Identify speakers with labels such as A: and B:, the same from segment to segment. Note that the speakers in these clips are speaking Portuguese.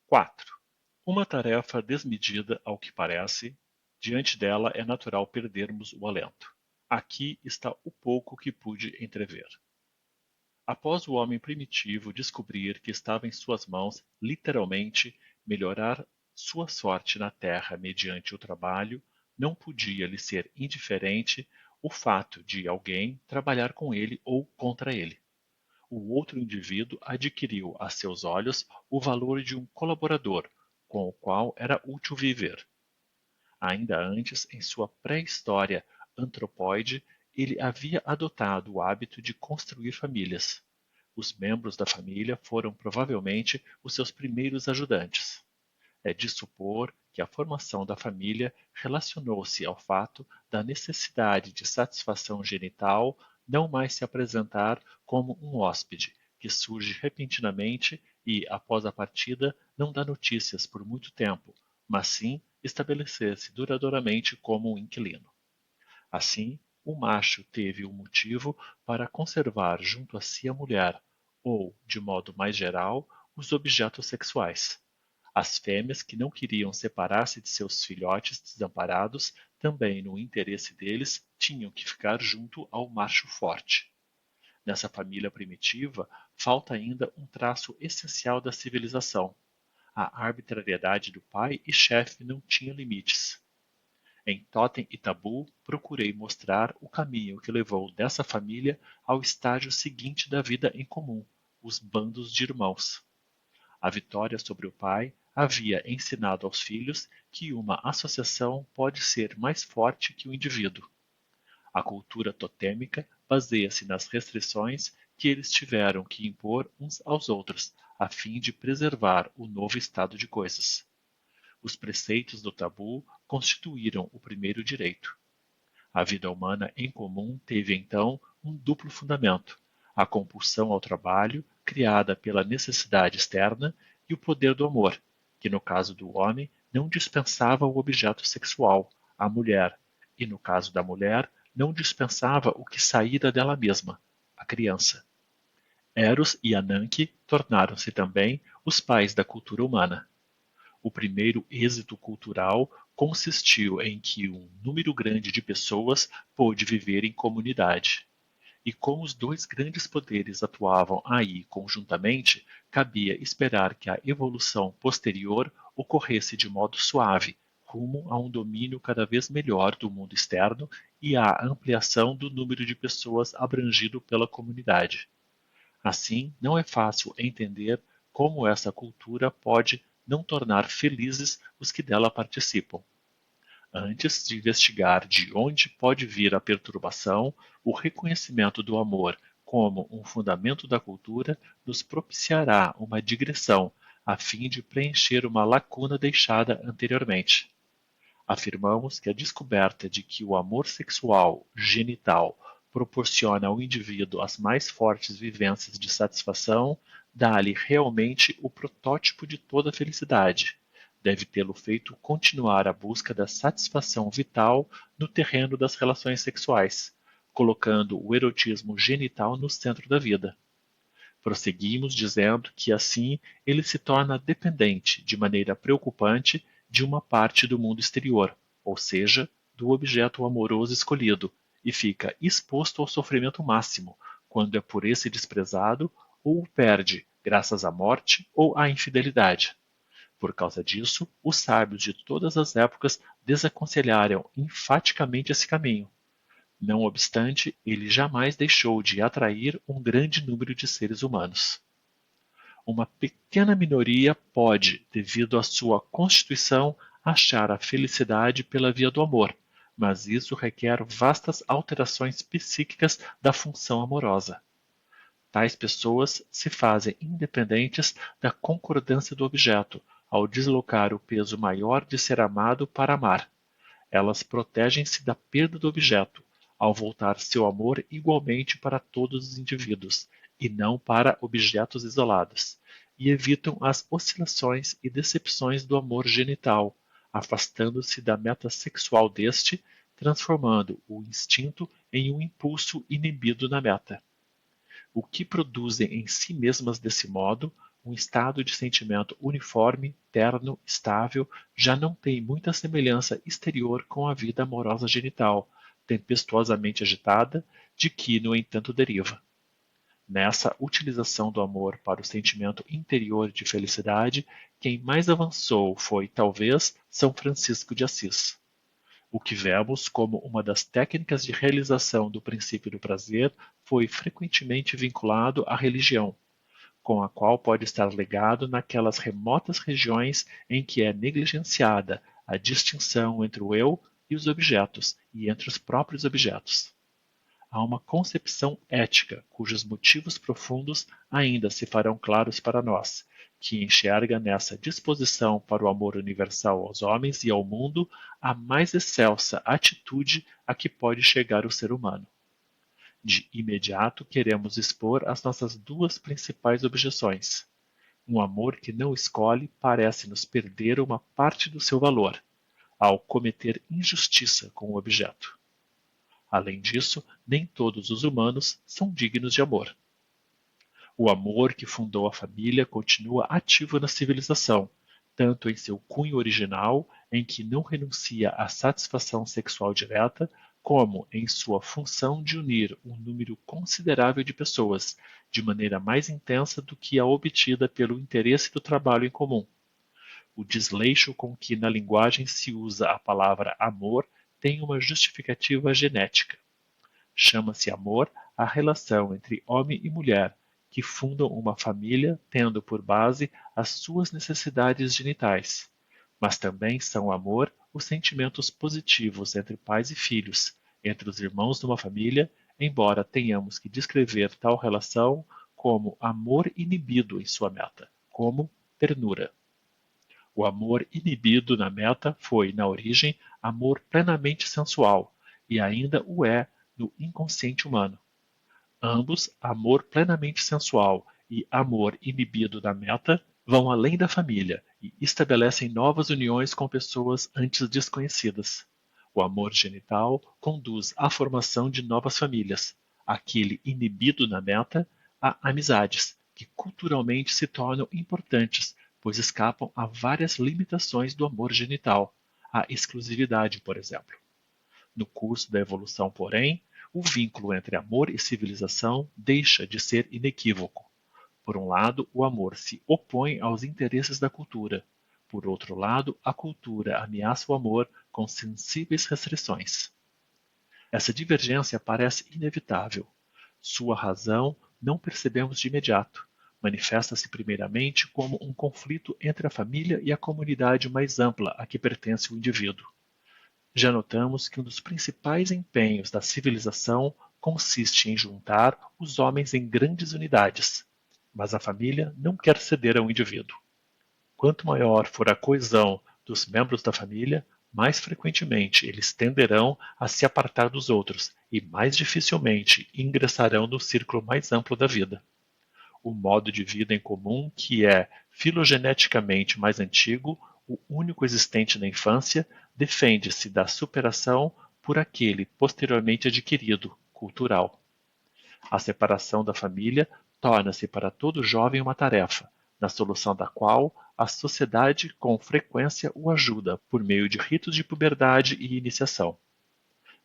A: 4. Uma tarefa desmedida, ao que parece, diante dela é natural perdermos o alento. Aqui está o pouco que pude entrever. Após o homem primitivo descobrir que estava em suas mãos, literalmente, melhorar sua sorte na terra mediante o trabalho, não podia lhe ser indiferente o fato de alguém trabalhar com ele ou contra ele. O outro indivíduo adquiriu a seus olhos o valor de um colaborador, com o qual era útil viver. Ainda antes, em sua pré-história antropóide, ele havia adotado o hábito de construir famílias. Os membros da família foram provavelmente os seus primeiros ajudantes. É de supor que a formação da família relacionou-se ao fato da necessidade de satisfação genital não mais se apresentar como um hóspede que surge repentinamente e, após a partida, não dá notícias por muito tempo, mas sim estabelecer-se duradouramente como um inquilino. Assim, o macho teve um motivo para conservar junto a si a mulher, ou, de modo mais geral, os objetos sexuais. As fêmeas que não queriam separar-se de seus filhotes desamparados, também no interesse deles, tinham que ficar junto ao macho forte. Nessa família primitiva, falta ainda um traço essencial da civilização. A arbitrariedade do pai e chefe não tinha limites. Em Totem e Tabu, procurei mostrar o caminho que levou dessa família ao estágio seguinte da vida em comum, os bandos de irmãos. A vitória sobre o pai havia ensinado aos filhos que uma associação pode ser mais forte que o indivíduo. A cultura totêmica baseia-se nas restrições que eles tiveram que impor uns aos outros, a fim de preservar o novo estado de coisas. Os preceitos do tabu constituíram o primeiro direito. A vida humana em comum teve então um duplo fundamento: a compulsão ao trabalho, criada pela necessidade externa, e o poder do amor, que no caso do homem não dispensava o objeto sexual, a mulher, e no caso da mulher não dispensava o que saíra dela mesma, a criança. Eros e Ananke tornaram-se também os pais da cultura humana. O primeiro êxito cultural consistiu em que um número grande de pessoas pôde viver em comunidade. E como os dois grandes poderes atuavam aí conjuntamente, cabia esperar que a evolução posterior ocorresse de modo suave, rumo a um domínio cada vez melhor do mundo externo e à ampliação do número de pessoas abrangido pela comunidade. Assim, não é fácil entender como essa cultura pode não tornar felizes os que dela participam. Antes de investigar de onde pode vir a perturbação, o reconhecimento do amor como um fundamento da cultura nos propiciará uma digressão, a fim de preencher uma lacuna deixada anteriormente. Afirmamos que a descoberta de que o amor sexual genital proporciona ao indivíduo as mais fortes vivências de satisfação dá-lhe realmente o protótipo de toda a felicidade. Deve tê-lo feito continuar a busca da satisfação vital no terreno das relações sexuais, colocando o erotismo genital no centro da vida. Prosseguimos dizendo que assim ele se torna dependente, de maneira preocupante, de uma parte do mundo exterior, ou seja, do objeto amoroso escolhido, e fica exposto ao sofrimento máximo, quando é por esse desprezado ou o perde, graças à morte ou à infidelidade. Por causa disso, os sábios de todas as épocas desaconselharam enfaticamente esse caminho. Não obstante, ele jamais deixou de atrair um grande número de seres humanos. Uma pequena minoria pode, devido à sua constituição, achar a felicidade pela via do amor, mas isso requer vastas alterações psíquicas da função amorosa. Tais pessoas se fazem independentes da concordância do objeto, ao deslocar o peso maior de ser amado para amar. Elas protegem-se da perda do objeto, ao voltar seu amor igualmente para todos os indivíduos, e não para objetos isolados, e evitam as oscilações e decepções do amor genital, afastando-se da meta sexual deste, transformando o instinto em um impulso inibido na meta. O que produzem em si mesmas desse modo, um estado de sentimento uniforme, terno, estável, já não tem muita semelhança exterior com a vida amorosa genital, tempestuosamente agitada, de que, no entanto, deriva. Nessa utilização do amor para o sentimento interior de felicidade, quem mais avançou foi, talvez, São Francisco de Assis. O que vemos como uma das técnicas de realização do princípio do prazer foi frequentemente vinculado à religião, com a qual pode estar ligado naquelas remotas regiões em que é negligenciada a distinção entre o eu e os objetos e entre os próprios objetos. Há uma concepção ética cujos motivos profundos ainda se farão claros para nós, que enxerga nessa disposição para o amor universal aos homens e ao mundo a mais excelsa atitude a que pode chegar o ser humano. De imediato queremos expor as nossas duas principais objeções. Um amor que não escolhe parece nos perder uma parte do seu valor, ao cometer injustiça com o objeto. Além disso, nem todos os humanos são dignos de amor. O amor que fundou a família continua ativo na civilização, tanto em seu cunho original, em que não renuncia à satisfação sexual direta, como em sua função de unir um número considerável de pessoas, de maneira mais intensa do que a obtida pelo interesse do trabalho em comum. O desleixo com que na linguagem se usa a palavra amor tem uma justificativa genética. Chama-se amor a relação entre homem e mulher, que fundam uma família tendo por base as suas necessidades genitais. Mas também são amor os sentimentos positivos entre pais e filhos, entre os irmãos de uma família, embora tenhamos que descrever tal relação como amor inibido em sua meta, como ternura. O amor inibido na meta foi, na origem, amor plenamente sensual, e ainda o é no inconsciente humano. Ambos, amor plenamente sensual e amor inibido na meta, vão além da família e estabelecem novas uniões com pessoas antes desconhecidas. O amor genital conduz à formação de novas famílias. Aquele inibido na meta, a amizades, que culturalmente se tornam importantes, pois escapam a várias limitações do amor genital, a exclusividade, por exemplo. No curso da evolução, porém, o vínculo entre amor e civilização deixa de ser inequívoco. Por um lado, o amor se opõe aos interesses da cultura. Por outro lado, a cultura ameaça o amor com sensíveis restrições. Essa divergência parece inevitável. Sua razão não percebemos de imediato. Manifesta-se primeiramente como um conflito entre a família e a comunidade mais ampla a que pertence o indivíduo. Já notamos que um dos principais empenhos da civilização consiste em juntar os homens em grandes unidades, mas a família não quer ceder ao indivíduo. Quanto maior for a coesão dos membros da família, mais frequentemente eles tenderão a se apartar dos outros e mais dificilmente ingressarão no círculo mais amplo da vida. O modo de vida em comum, que é filogeneticamente mais antigo, o único existente na infância, defende-se da superação por aquele posteriormente adquirido, cultural. A separação da família torna-se para todo jovem uma tarefa, na solução da qual a sociedade com frequência o ajuda por meio de ritos de puberdade e iniciação.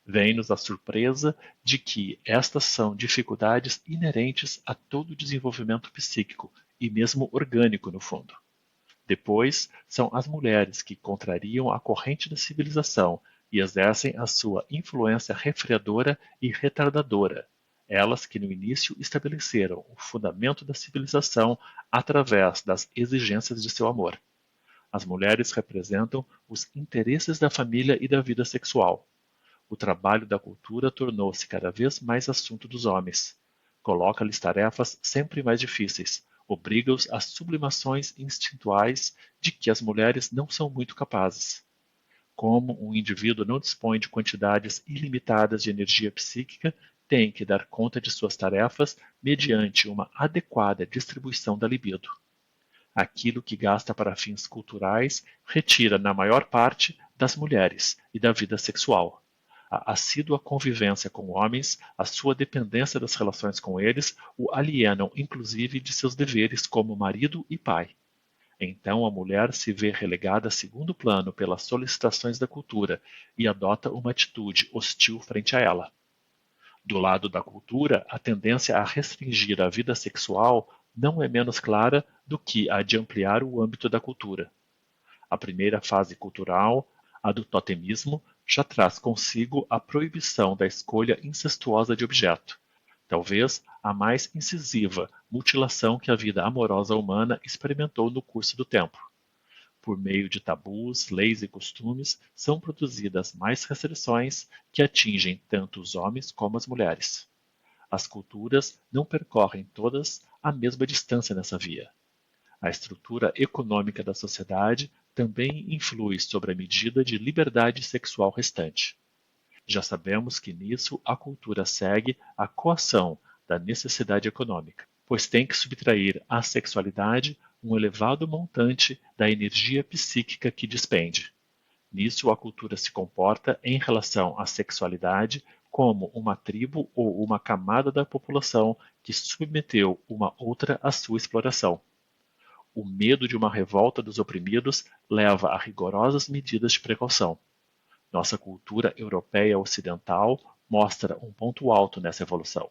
A: Vem-nos a surpresa de que estas são dificuldades inerentes a todo o desenvolvimento psíquico e mesmo orgânico no fundo. Depois, são as mulheres que contrariam a corrente da civilização e exercem a sua influência refreadora e retardadora, elas que no início estabeleceram o fundamento da civilização através das exigências de seu amor. As mulheres representam os interesses da família e da vida sexual. O trabalho da cultura tornou-se cada vez mais assunto dos homens. Coloca-lhes tarefas sempre mais difíceis, obriga-os a sublimações instintuais de que as mulheres não são muito capazes. Como um indivíduo não dispõe de quantidades ilimitadas de energia psíquica, tem que dar conta de suas tarefas mediante uma adequada distribuição da libido. Aquilo que gasta para fins culturais retira na maior parte das mulheres e da vida sexual. a assídua convivência com homens, a sua dependência das relações com eles, o alienam inclusive de seus deveres como marido e pai. Então a mulher se vê relegada a segundo plano pelas solicitações da cultura e adota uma atitude hostil frente a ela. Do lado da cultura, a tendência a restringir a vida sexual não é menos clara do que a de ampliar o âmbito da cultura. A primeira fase cultural, a do totemismo, já traz consigo a proibição da escolha incestuosa de objeto, talvez a mais incisiva mutilação que a vida amorosa humana experimentou no curso do tempo. Por meio de tabus, leis e costumes, são produzidas mais restrições que atingem tanto os homens como as mulheres. As culturas não percorrem todas a mesma distância nessa via. A estrutura econômica da sociedade também influi sobre a medida de liberdade sexual restante. Já sabemos que nisso a cultura segue a coação da necessidade econômica, pois tem que subtrair à sexualidade um elevado montante da energia psíquica que despende. Nisso a cultura se comporta em relação à sexualidade como uma tribo ou uma camada da população que submeteu uma outra à sua exploração. O medo de uma revolta dos oprimidos leva a rigorosas medidas de precaução. Nossa cultura europeia ocidental mostra um ponto alto nessa evolução.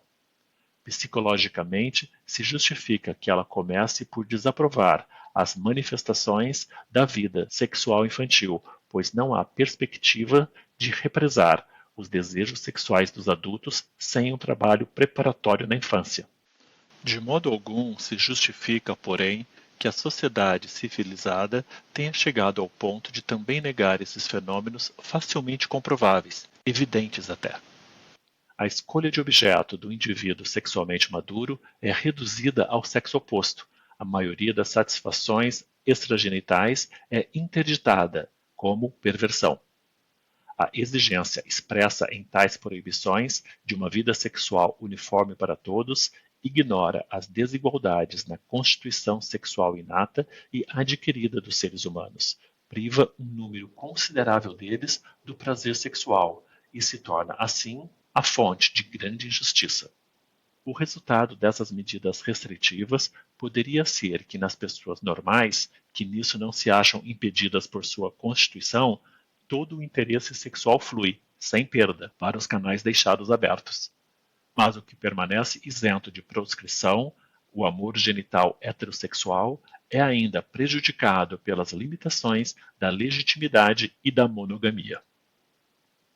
A: Psicologicamente, se justifica que ela comece por desaprovar as manifestações da vida sexual infantil, pois não há perspectiva de represar os desejos sexuais dos adultos sem um trabalho preparatório na infância. De modo algum se justifica, porém, que a sociedade civilizada tenha chegado ao ponto de também negar esses fenômenos facilmente comprováveis, evidentes até. A escolha de objeto do indivíduo sexualmente maduro é reduzida ao sexo oposto. A maioria das satisfações extragenitais é interditada como perversão. A exigência expressa em tais proibições de uma vida sexual uniforme para todos ignora as desigualdades na constituição sexual inata e adquirida dos seres humanos, priva um número considerável deles do prazer sexual e se torna, assim, a fonte de grande injustiça. O resultado dessas medidas restritivas poderia ser que nas pessoas normais, que nisso não se acham impedidas por sua constituição, todo o interesse sexual flui, sem perda, para os canais deixados abertos. Mas o que permanece isento de proscrição, o amor genital heterossexual, é ainda prejudicado pelas limitações da legitimidade e da monogamia.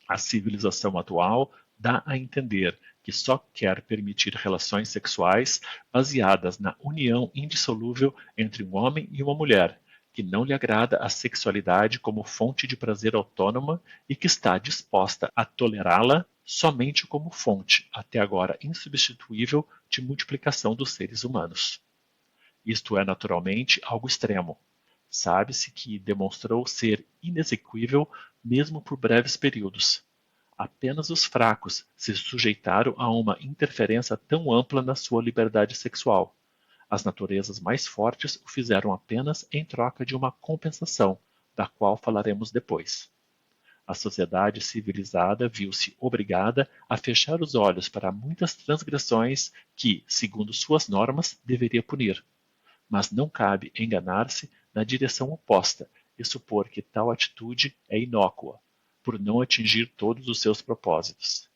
A: A civilização atual dá a entender que só quer permitir relações sexuais baseadas na união indissolúvel entre um homem e uma mulher, que não lhe agrada a sexualidade como fonte de prazer autônoma e que está disposta a tolerá-la somente como fonte, até agora insubstituível, de multiplicação dos seres humanos. Isto é naturalmente algo extremo. Sabe-se que demonstrou ser inexequível mesmo por breves períodos. Apenas os fracos se sujeitaram a uma interferência tão ampla na sua liberdade sexual. As naturezas mais fortes o fizeram apenas em troca de uma compensação, da qual falaremos depois. A sociedade civilizada viu-se obrigada a fechar os olhos para muitas transgressões que, segundo suas normas, deveria punir. Mas não cabe enganar-se na direção oposta e supor que tal atitude é inócua, por não atingir todos os seus propósitos.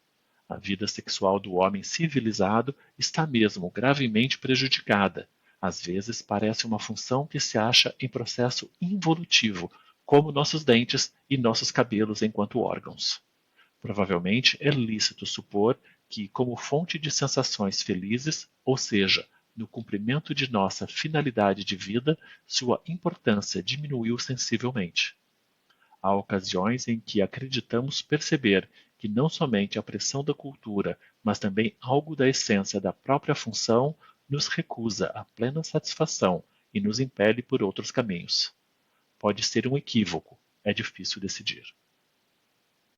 A: A vida sexual do homem civilizado está mesmo gravemente prejudicada. Às vezes parece uma função que se acha em processo involutivo, como nossos dentes e nossos cabelos enquanto órgãos. Provavelmente é lícito supor que, como fonte de sensações felizes, ou seja, no cumprimento de nossa finalidade de vida, sua importância diminuiu sensivelmente. Há ocasiões em que acreditamos perceber que não somente a pressão da cultura, mas também algo da essência da própria função nos recusa a plena satisfação e nos impele por outros caminhos. Pode ser um equívoco, é difícil decidir.